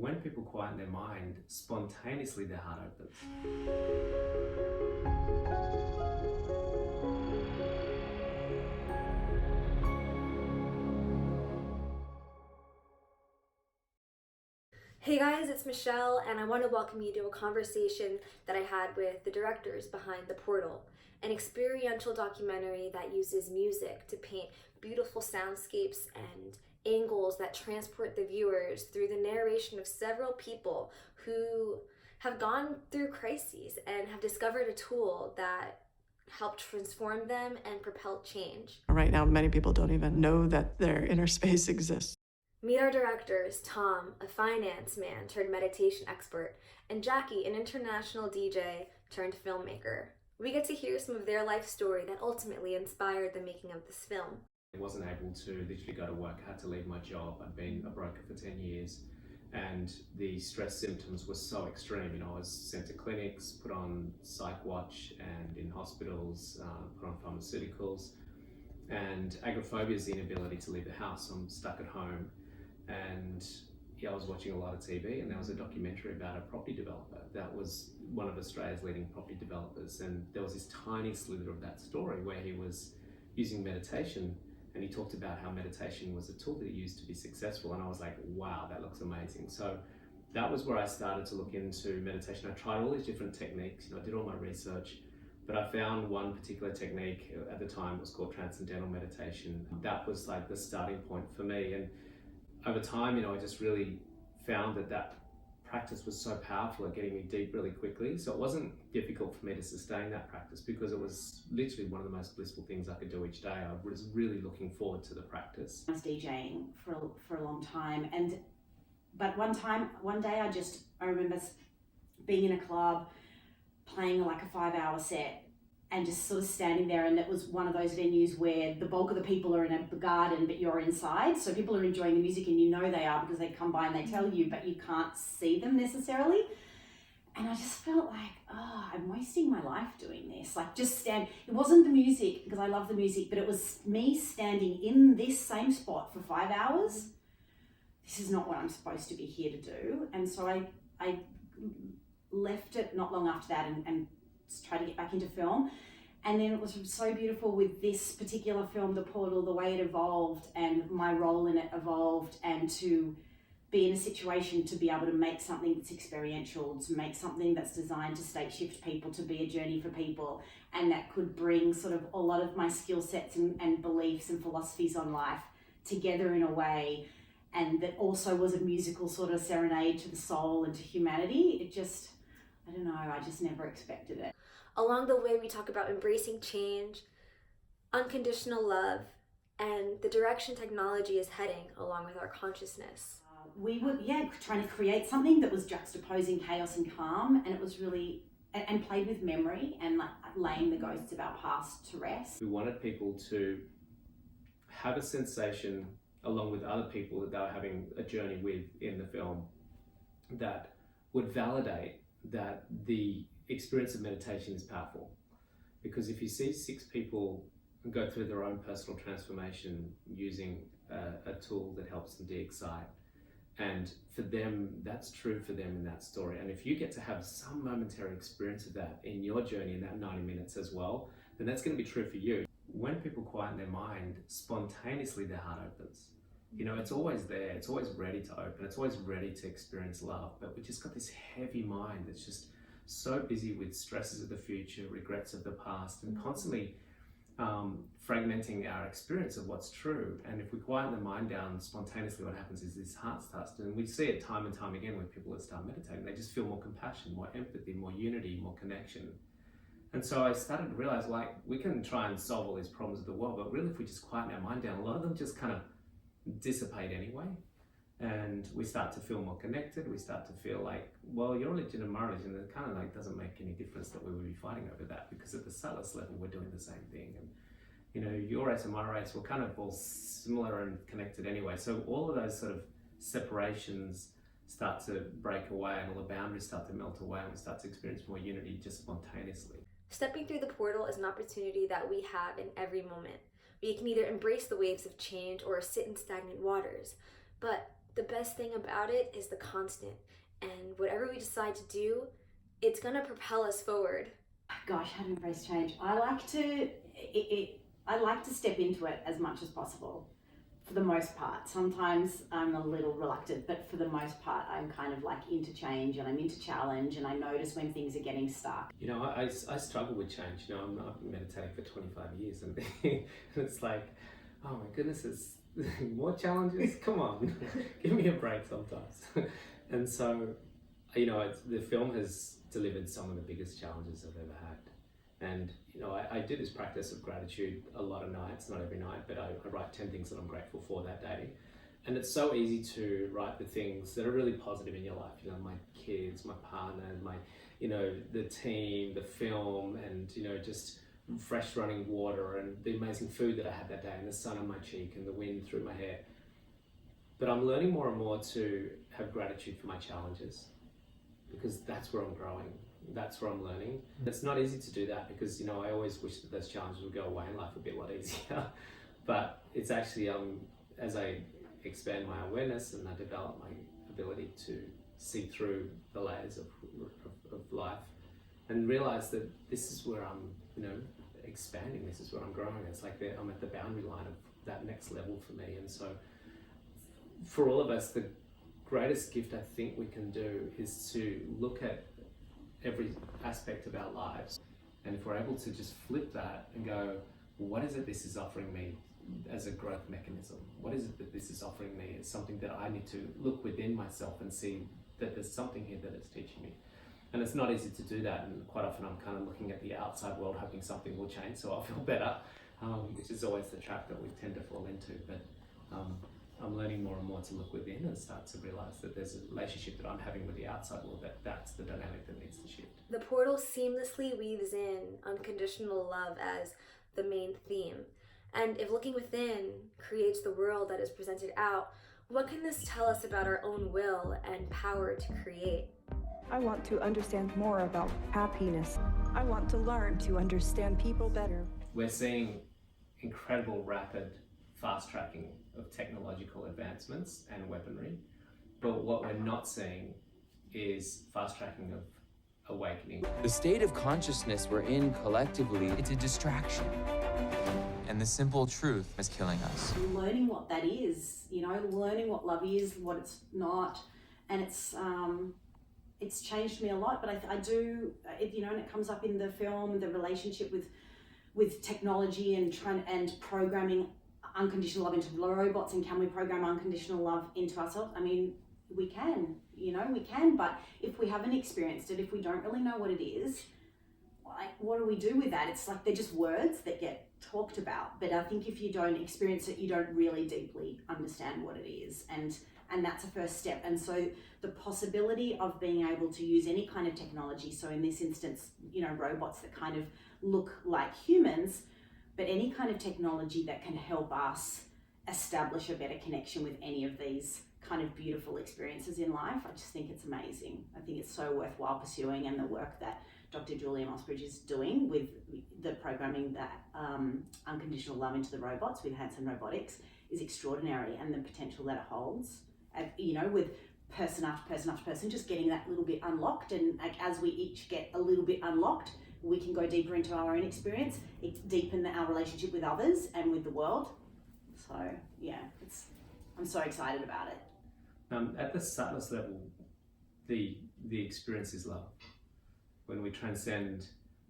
When people quieten their mind, spontaneously their heart opens. Hey guys, it's Michelle, and I want to welcome you to a conversation that I had with the directors behind The Portal, an experiential documentary that uses music to paint beautiful soundscapes and angles that transport the viewers through the narration of several people who have gone through crises and have discovered a tool that helped transform them and propel change. Right now, many people don't even know that their inner space exists. Meet our directors, Tom, a finance man turned meditation expert, and Jacqui, an international DJ turned filmmaker. We get to hear some of their life story that ultimately inspired the making of this film. I wasn't able to literally go to work. I had to leave my job. I'd been a broker for 10 years and the stress symptoms were so extreme. I was sent to clinics, put on psych watch and in hospitals, put on pharmaceuticals. And agoraphobia is the inability to leave the house. So I'm stuck at home. And I was watching a lot of TV, and there was a documentary about a property developer that was one of Australia's leading property developers, and there was this tiny slither of that story where he was using meditation, and he talked about how meditation was a tool that he used to be successful, and I was like, wow, that looks amazing. So that was where I started to look into meditation. I tried all these different techniques, I did all my research, but I found one particular technique at the time. It was called transcendental meditation. That was like the starting point for me, and over time, I just really found that practice was so powerful at getting me deep really quickly. So it wasn't difficult for me to sustain that practice because it was literally one of the most blissful things I could do each day. I was really looking forward to the practice. I was DJing for a long time, but one day I remember being in a club, playing like a 5-hour set, and just sort of standing there, and it was one of those venues where the bulk of the people are in a garden, but you're inside. So people are enjoying the music, and they are because they come by and they tell you, but you can't see them necessarily. And I just felt like, I'm wasting my life doing this. Like it wasn't the music, because I love the music, but it was me standing in this same spot for 5 hours. This is not what I'm supposed to be here to do. And so I left it not long after that and try to get back into film. And then it was so beautiful with this particular film, The Portal, the way it evolved and my role in it evolved, and to be in a situation to be able to make something that's experiential, to make something that's designed to state shift people, to be a journey for people, and that could bring sort of a lot of my skill sets and beliefs and philosophies on life together in a way, and that also was a musical sort of serenade to the soul and to humanity. It just, I don't know, I just never expected it. Along the way, we talk about embracing change, unconditional love, and the direction technology is heading along with our consciousness. We were, trying to create something that was juxtaposing chaos and calm, and it was really, and played with memory and like laying the ghosts of our past to rest. We wanted people to have a sensation along with other people that they were having a journey with in the film that would validate that the experience of meditation is powerful. Because if you see 6 people go through their own personal transformation using a tool that helps them de-excite, and for them, that's true for them in that story. And if you get to have some momentary experience of that in your journey in that 90 minutes as well, then that's going to be true for you. When people quieten their mind, spontaneously their heart opens. It's always there, it's always ready to open, it's always ready to experience love, but we just got this heavy mind that's just so busy with stresses of the future, regrets of the past, and constantly fragmenting our experience of what's true. And if we quieten the mind down, spontaneously what happens is this heart starts to, and we see it time and time again with people that start meditating, they just feel more compassion, more empathy, more unity, more connection. And so I started to realize, like, we can try and solve all these problems of the world, but really if we just quieten our mind down, a lot of them just kind of dissipate anyway. And we start to feel more connected. We start to feel like, well, your religion and my religion, it kind of like doesn't make any difference that we would be fighting over that, because at the subtlest level, we're doing the same thing. And your race and my race, we're kind of all similar and connected anyway. So all of those sort of separations start to break away, and all the boundaries start to melt away, and we start to experience more unity just spontaneously. Stepping through the portal is an opportunity that we have in every moment. We can either embrace the waves of change or sit in stagnant waters. But The best thing about it is the constant, and whatever we decide to do, it's gonna propel us forward. Gosh, how to embrace change. I like to step into it as much as possible. For the most part, sometimes I'm a little reluctant, but for the most part, I'm kind of like into change and I'm into challenge, and I notice when things are getting stuck. You know, I struggle with change. You know, I've been meditating for 25 years, and it's like, oh my goodness, it's more challenges. Come on, give me a break sometimes. And so, you know, the film has delivered some of the biggest challenges I've ever had. And, you know, I do this practice of gratitude a lot of nights, not every night, but I write 10 things that I'm grateful for that day. And it's so easy to write the things that are really positive in your life. You know, my kids, my partner, you know, the team, the film, and, you know, just fresh running water and the amazing food that I had that day and the sun on my cheek and the wind through my hair. But I'm learning more and more to have gratitude for my challenges, because that's where I'm growing. That's where I'm learning. It's not easy to do that because, you know, I always wish that those challenges would go away and life would be a lot easier. But it's actually, as I expand my awareness and I develop my ability to see through the layers of life and realize that this is where I'm, you know, expanding. This is where I'm growing. It's like I'm at the boundary line of that next level for me. And so for all of us, the greatest gift I think we can do is to look at every aspect of our lives, and if we're able to just flip that and go, well, what is it this is offering me as a growth mechanism? What is it that this is offering me as something that I need to look within myself and see that there's something here that it's teaching me? And it's not easy to do that, and quite often I'm kind of looking at the outside world hoping something will change so I'll feel better, which is always the trap that we tend to fall into. But I'm learning more and more to look within and start to realize that there's a relationship that I'm having with the outside world, that's the dynamic that needs to shift. The portal seamlessly weaves in unconditional love as the main theme. And if looking within creates the world that is presented out, what can this tell us about our own will and power to create? I want to understand more about happiness. I want to learn to understand people better. We're seeing incredible, rapid, fast tracking of technological advancements and weaponry, but what we're not seeing is fast tracking of awakening. The state of consciousness we're in collectively, it's a distraction. And the simple truth is killing us. Learning what that is, you know, learning what love is, what it's not, and it's changed me a lot. But I do, you know, and it comes up in the film, the relationship with technology and programming unconditional love into robots, and can we program unconditional love into ourselves? I mean, we can, but if we haven't experienced it, if we don't really know what it is, like, what do we do with that? It's like they're just words that get talked about, but I think if you don't experience it, you don't really deeply understand what it is, and that's a first step. And so the possibility of being able to use any kind of technology, so in this instance, you know, robots that kind of look like humans, but any kind of technology that can help us establish a better connection with any of these kind of beautiful experiences in life, I just think it's amazing. I think it's so worthwhile pursuing, and the work that Dr. Julia Mossbridge is doing with the programming that unconditional love into the robots with Hanson Robotics is extraordinary, and the potential that it holds, you know, with person after person after person, just getting that little bit unlocked. And like, as we each get a little bit unlocked, we can go deeper into our own experience, deepen our relationship with others and with the world. So yeah, I'm so excited about it. At the subtlest level, the experience is love. When we transcend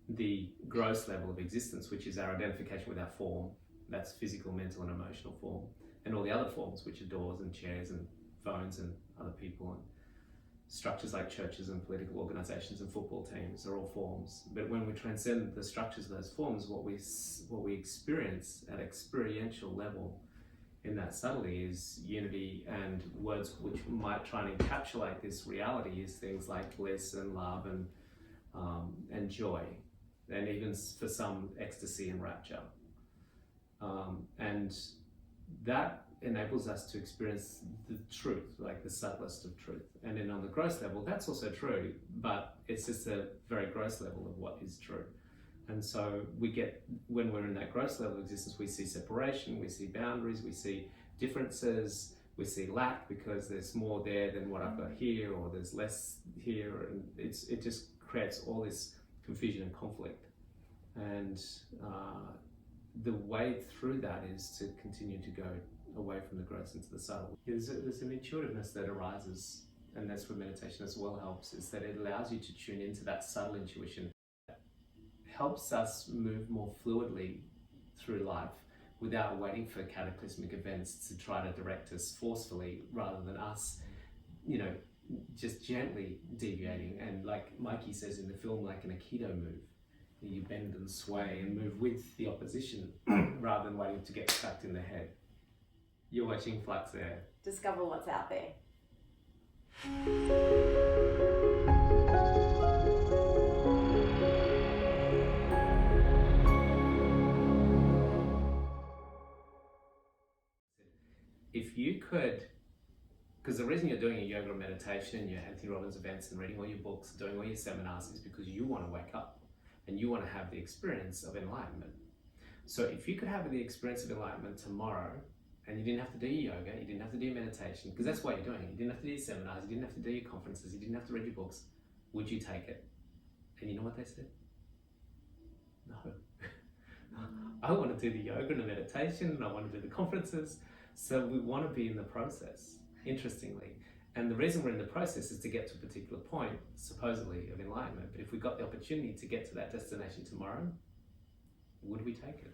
the gross level of existence, which is our identification with our form, that's physical, mental, and emotional form, and all the other forms, which are doors and chairs and phones and other people and structures like churches and political organizations and football teams are all forms. But when we transcend the structures of those forms, what we experience at experiential level in that subtlety is unity, and words which might try and encapsulate this reality is things like bliss and love and joy, and even for some ecstasy and rapture. And that enables us to experience the truth, like the subtlest of truth. And then on the gross level, that's also true, but it's just a very gross level of what is true. And so when we're in that gross level of existence, we see separation, we see boundaries, we see differences, we see lack because there's more there than what I've got here, or there's less here, and it just creates all this confusion and conflict. And the way through that is to continue to go away from the gross into the subtle. There's an intuitiveness that arises, and that's where meditation as well helps, is that it allows you to tune into that subtle intuition. It helps us move more fluidly through life without waiting for cataclysmic events to try to direct us forcefully, rather than us, just gently deviating. And like Mikey says in the film, like an Aikido move, you bend and sway and move with the opposition rather than waiting to get trapped in the head. You're watching Flux Air. Discover what's out there. If you could, because the reason you're doing your yoga and meditation, your Anthony Robbins events and reading all your books, doing all your seminars, is because you want to wake up and you want to have the experience of enlightenment. So if you could have the experience of enlightenment tomorrow, and you didn't have to do your yoga, you didn't have to do your meditation, because that's what you're doing. You didn't have to do your seminars, you didn't have to do your conferences, you didn't have to read your books. Would you take it? And you know what they said? No. I want to do the yoga and the meditation, and I want to do the conferences. So we want to be in the process, interestingly. And the reason we're in the process is to get to a particular point, supposedly, of enlightenment. But if we got the opportunity to get to that destination tomorrow, would we take it?